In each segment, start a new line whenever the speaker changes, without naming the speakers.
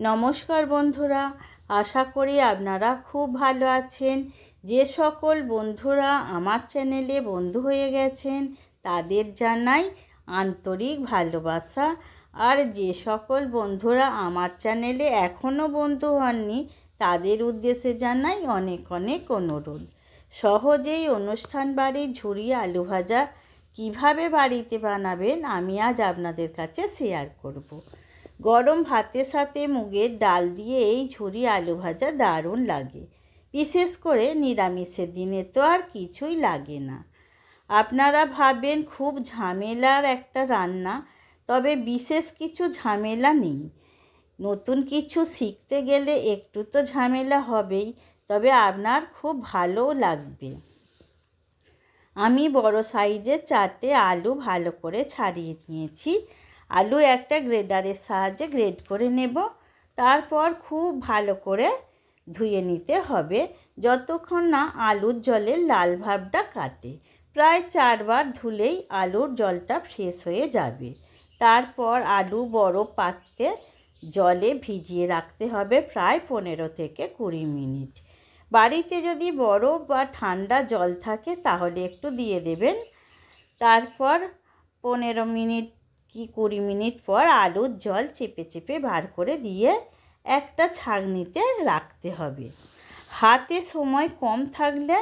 নমস্কার বন্ধুরা, আশা করি আপনারা খুব ভালো আছেন। যে সকল বন্ধুরা আমার চ্যানেলে বন্ধু হয়ে গেছেন তাদের জানাই আন্তরিক ভালোবাসা। আর যে সকল বন্ধুরা আমার চ্যানেলে এখনও বন্ধু হননি তাদের উদ্দেশ্যে জানাই অনেক অনেক অনুরোধ। সহজেই অনুষ্ঠান বাড়ির ঝুরি আলু ভাজা কিভাবে বাড়িতে বানাবেন আমি আজ আপনাদের কাছে শেয়ার করব। গরম ভাতের সাথে মুগের ডাল দিয়ে এই ঝুরি আলু ভাজা দারুণ লাগে। বিশেষ করে নিরামিষের দিনে তো আর কিছুই লাগে না। আপনারা ভাবেন খুব ঝামেলার একটা রান্না, তবে বিশেষ কিছু ঝামেলা নেই। নতুন কিছু শিখতে গেলে একটু তো ঝামেলা হবেই, তবে আপনার খুব ভালোও লাগবে। আমি বড় সাইজের 4টে আলু ভালো করে ছাড়িয়ে নিয়েছি। আলু একটা গ্রেডারের সাহায্যে গ্রেড করে নেব। তারপর খুব ভালো করে ধুয়ে নিতে হবে যতক্ষণ না আলুর জলের লাল ভাবটা কাটে। প্রায় 4 বার ধুলেই আলুর জলটা ফ্রেশ হয়ে যাবে। তারপর আলু বড় পাত্রে জলে ভিজিয়ে রাখতে হবে প্রায় 15 থেকে 20 মিনিট। বাড়িতে যদি বরফ বা ঠান্ডা জল থাকে তাহলে একটু দিয়ে দেবেন। তারপর 15 মিনিট কি 20 মিনিট পর আলুর জল চেপে চেপে বার করে দিয়ে একটা ছাঁকনিতে রাখতে হবে। হাতে সময় কম থাকলে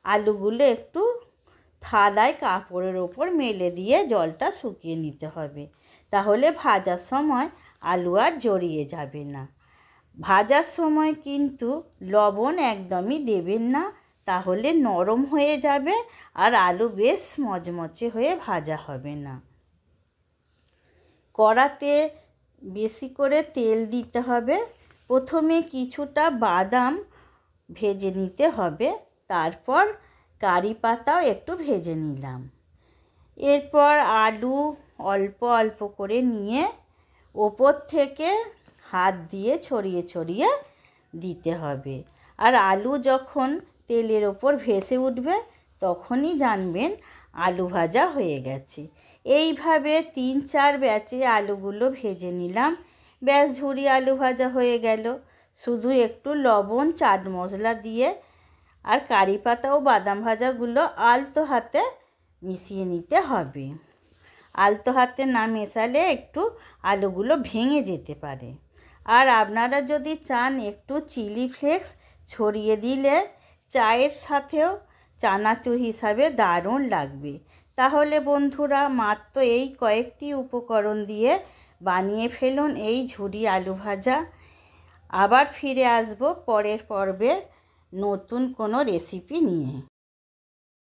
আলুগুলো একটু থালায় কাপড়ের ওপর মেলে দিয়ে জলটা শুকিয়ে নিতে হবে, তাহলে ভাজার সময় আলু আর জড়িয়ে যাবে না। ভাজার সময় কিন্তু লবণ একদমই দেবেন না, তাহলে নরম হয়ে যাবে আর আলু বেশ মচমচে হয়ে ভাজা হবে না। কড়াতে বেশি করে তেল দিতে হবে। প্রথমে কিছুটা বাদাম ভেজে নিতে হবে, তারপর কারি পাতাও একটু ভেজে নিলাম। এরপর আলু অল্প অল্প করে নিয়ে ওপর থেকে হাত দিয়ে ছড়িয়ে ছড়িয়ে দিতে হবে। আর আলু যখন তেলের ওপর ভেসে উঠবে তখনই জানবেন আলু ভাজা হয়ে গেছে। এইভাবে 3-4 ব্যাচে আলুগুলো ভেজে নিলাম। ব্যাস ঝুরি আলু ভাজা হয়ে গেল। শুধু একটু লবণ, চাট মশলা দিয়ে আর কারি পাতা ও বাদাম ভাজাগুলো আলতো হাতে মিশিয়ে নিতে হবে। আলতো হাতে না মেশালে একটু আলুগুলো ভেঙে যেতে পারে। আর আপনারা যদি চান একটু চিলি ফ্লেক্স ছড়িয়ে দিলে চায়ের সাথেও চানাচুর হিসাবে দারুণ লাগবে। তাহলে বন্ধুরা মাত্র এই কয়েকটি উপকরণ দিয়ে বানিয়ে ফেলুন এই ঝুরি আলু ভাজা। আবার ফিরে আসব পরের পর্বে নতুন কোনো রেসিপি নিয়ে।